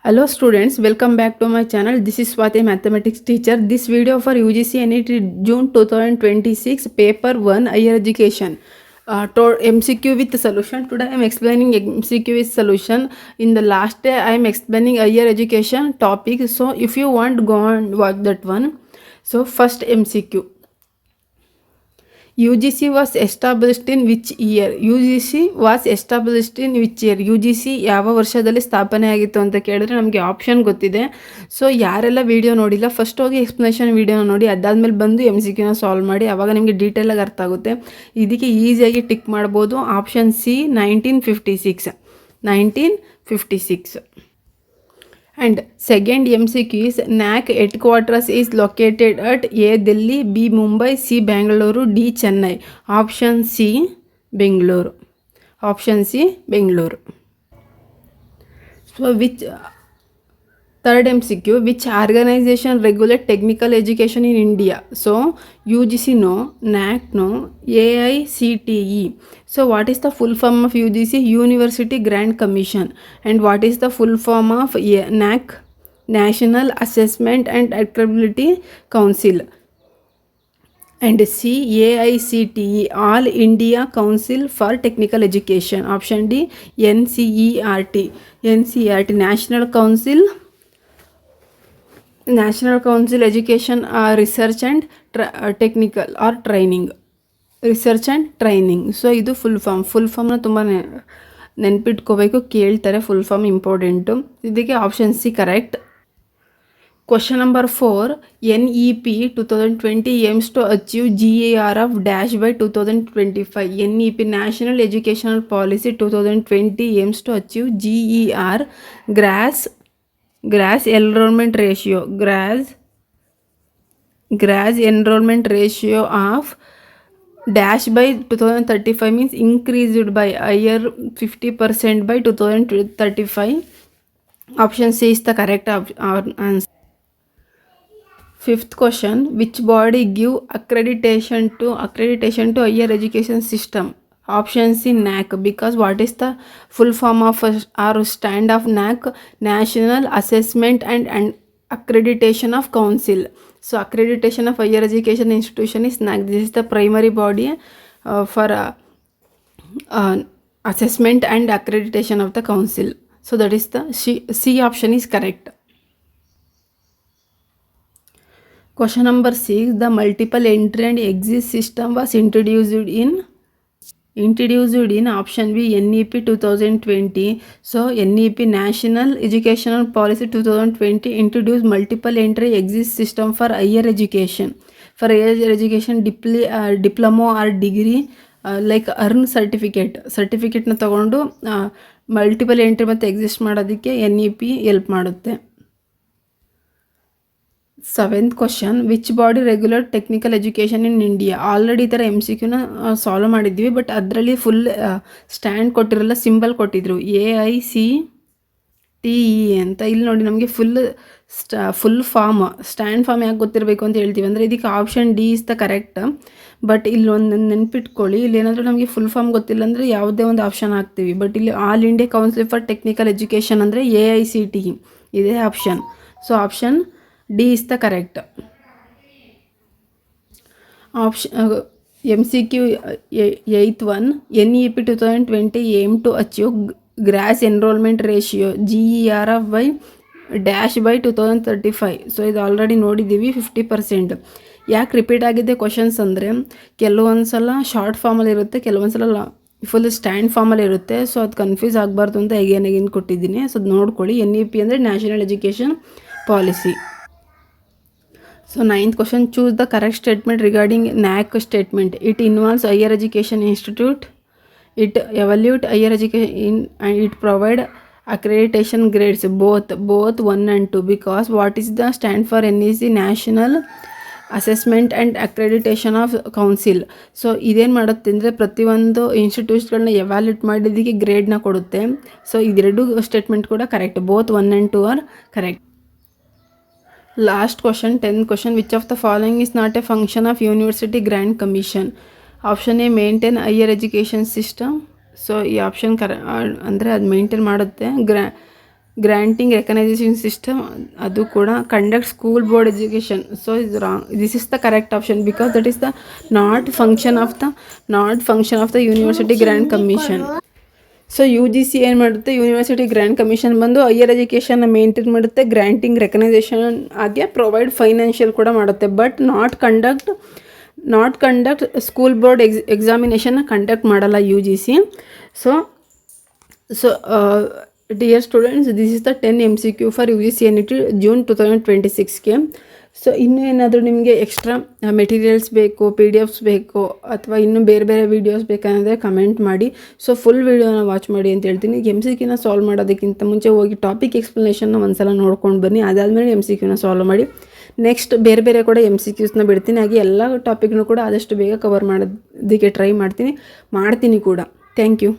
Hello students, welcome back to my channel. This is Swati, mathematics teacher. This video for UGC NET June 2026 paper 1 higher education. MCQ with solution. Today I am explaining MCQ with solution. In the last day I am explaining higher education topic. So if you want, go and watch that one. So first MCQ. UGC was established in which year? UGC was established in which year? UGC ಯಾವ ವರ್ಷದಲ್ಲಿ ಸ್ಥಾಪನೆ ಆಗಿತ್ತು ಅಂತ ಕೇಳಿದ್ರೆ ನಮಗೆ option ಗೊತ್ತಿದೆ. So ಯಾರೆಲ್ಲ video ನೋಡಿಲ್ಲ ಫಸ್ಟ್ ಹೋಗಿ ಎಕ್ಸ್ಪ್ಲನೇಷನ್ ವಿಡಿಯೋನ ನೋಡಿ, ಅದಾದಮೇಲೆ ಬಂದು MCQನ ಸಾಲ್ವ್ ಮಾಡಿ, ಆವಾಗ ನಿಮಗೆ ಡೀಟೇಲಾಗಿ ಅರ್ಥ ಆಗುತ್ತೆ. ಇದಕ್ಕೆ ಈಸಿಯಾಗಿ ಟಿಕ್ ಮಾಡ್ಬೋದು. Option C 1956. And second MCQ is NAC headquarters is located at A. Delhi, B. Mumbai, C. Bangalore, D. Chennai. Option C. Bangalore. Option C. Bangalore. So which third MCQ, which organization regulate technical education in India? So UGC no, NAC no, AICTE. So what is the full form of UGC? University Grant Commission. And what is the full form of NAC? National Assessment and Accreditation Council. And C. AICTE, All India Council for Technical Education. Option D. NCERT. National Council Education Research and Technical or Training. Research and Training. So ಇದು full ಫಾರ್ಮ್ನ ತುಂಬ ನೆನ್ಪಿಟ್ಕೋಬೇಕು, ಕೇಳ್ತಾರೆ. Full form important. ಇದಕ್ಕೆ option C correct. Question number 4. NEP 2020 aims to achieve GAR of dash by 2025. NEP National Educational Policy 2020 aims to achieve GER, gross enrollment ratio, gross enrollment ratio of dash by 2035 means increased by higher 50% by 2035. Option C is the correct answer. Fifth question, which body give accreditation to higher education system? Option C NAC, because what is the full form of or stand of NAC? National Assessment and Accreditation of Council. So accreditation of higher education institution is NAC. This is the primary body for assessment and accreditation of the council. So that is the C option is correct. Question number 6. The multiple entry and exit system was introduced in option B NEP 2020. So NEP National Educational Policy 2020 introduced multiple entry exit system for higher education. For higher education diploma or degree like earn ಸರ್ಟಿಫಿಕೇಟ್ನ ತಗೊಂಡು multiple entry ಮತ್ತು exist ಮಾಡೋದಕ್ಕೆ NEP help ಮಾಡುತ್ತೆ. 7th question, which body regulate technical education in India? Already ಈ ಥರ MCQನ solve ಮಾಡಿದ್ವಿ, but ಅದರಲ್ಲಿ full stand ಕೊಟ್ಟಿರಲ್ಲ, symbol ಕೊಟ್ಟಿದ್ರು AICTE ಅಂತ. ಇಲ್ಲಿ ನೋಡಿ ನಮಗೆ ಫುಲ್ ಫಾರ್ಮ್, ಸ್ಟ್ಯಾಂಡ್ ಫಾರ್ಮ್ ಯಾಕೆ ಗೊತ್ತಿರಬೇಕು ಅಂತ ಹೇಳ್ತೀವಿ ಅಂದರೆ ಇದಕ್ಕೆ option D is the correct. But ಇಲ್ಲಿ ಒಂದು ನೆನ್ಪಿಟ್ಕೊಳ್ಳಿ, ಇಲ್ಲಿ ಏನಾದರೂ ನಮಗೆ ಫುಲ್ ಫಾರ್ಮ್ ಗೊತ್ತಿಲ್ಲ ಅಂದರೆ ಯಾವುದೇ ಒಂದು ಆಪ್ಷನ್ ಹಾಕ್ತೀವಿ. ಬಟ್ ಇಲ್ಲಿ All India Council for Technical Education ಅಂದರೆ AICTE ಇದೇ option. So option D is the correct. Option MCQ 8th one, NEP 2020 aim to achieve gross enrollment ratio GER of by dash by 2035. So ಇದು already ನೋಡಿದ್ದೀವಿ 50%. ಯಾಕೆ repeat ಆಗಿದೆ questions ಅಂದರೆ ಕೆಲವೊಂದು ಸಲ short ಫಾರ್ಮಲ್ಲಿ ಇರುತ್ತೆ, ಕೆಲವೊಂದು ಸಲ ಫುಲ್ ಸ್ಟ್ಯಾಂಡ್ ಫಾರ್ಮಲ್ಲಿ ಇರುತ್ತೆ. ಸೊ ಅದು ಕನ್ಫ್ಯೂಸ್ ಆಗಬಾರ್ದು ಅಂತ ಅಗೇನ್ ಕೊಟ್ಟಿದ್ದೀನಿ. ಸೊ ಅದು ನೋಡ್ಕೊಳ್ಳಿ. NEP ಅಂದರೆ national education policy. So 9th question, choose the correct statement regarding NAC statement. It involves higher education institute, it evaluate higher education and it provide accreditation grades both 1 and 2. because what is the stand for NEC National Assessment and Accreditation of Council. So ಇದೇನು ಮಾಡುತ್ತೆ ಅಂದರೆ ಪ್ರತಿಯೊಂದು ಇನ್ಸ್ಟಿಟ್ಯೂಟ್ಸ್ಗಳನ್ನ evaluate ಮಾಡಿದ್ದಕ್ಕೆ ಗ್ರೇಡ್ನ ಕೊಡುತ್ತೆ. So ಇದೆರಡು statement ಕೂಡ correct, both 1 and 2 are correct. Last question, 10th question, which of the following is not a function of University Grant Commission? Option A, maintain higher education system. So ಈ option ಅಂದರೆ ಅದು maintain ಮಾಡುತ್ತೆ. Granting recognisation system ಅದು ಕೂಡ conduct school board education. So ಇದು wrong. This is the correct option because that is the not function of the university grant commission. So U G C ಏನು ಮಾಡುತ್ತೆ, university grant commission ಬಂದು higher ಎಜುಕೇಷನ್ನ maintain ಮಾಡುತ್ತೆ, granting recognisation ಹಾಗೆ provide financial ಕೂಡ ಮಾಡುತ್ತೆ, but not conduct school board ಎಕ್ಸಾಮಿನೇಷನ್ನ conduct ಮಾಡಲ್ಲ U G C. So dear students, this is the 10 MCQ for U G C NET June 2026ಗೆ. So ಇನ್ನೂ ಏನಾದರೂ ನಿಮಗೆ ಎಕ್ಸ್ಟ್ರಾ ಮೆಟೀರಿಯಲ್ಸ್ ಬೇಕು, PDF ಬೇಕು, ಅಥವಾ ಇನ್ನೂ ಬೇರೆ ಬೇರೆ ವೀಡಿಯೋಸ್ ಬೇಕಂದರೆ ಕಮೆಂಟ್ ಮಾಡಿ. ಸೊ ಫುಲ್ ವೀಡಿಯೋನ ವಾಚ್ ಮಾಡಿ ಅಂತ ಹೇಳ್ತೀನಿ. MCQನ ಸಾಲ್ವ್ ಮಾಡೋದಕ್ಕಿಂತ ಮುಂಚೆ ಹೋಗಿ ಟಾಪಿಕ್ ಎಕ್ಸ್ಪ್ಲನೇಷನ್ನ ಒಂದ್ಸಲ ನೋಡ್ಕೊಂಡು ಬನ್ನಿ, ಅದಾದಮೇಲೆ MCQನ ಸಾಲ್ವ್ ಮಾಡಿ. ನೆಕ್ಸ್ಟ್ ಬೇರೆ ಬೇರೆ ಕೂಡ MCQಸ್ನ ಬಿಡ್ತೀನಿ, ಹಾಗೆ ಎಲ್ಲ ಟಾಪಿಕ್ನೂ ಕೂಡ ಆದಷ್ಟು ಬೇಗ ಕವರ್ ಮಾಡೋದಕ್ಕೆ ಟ್ರೈ ಮಾಡ್ತೀನಿ ಕೂಡ. Thank you.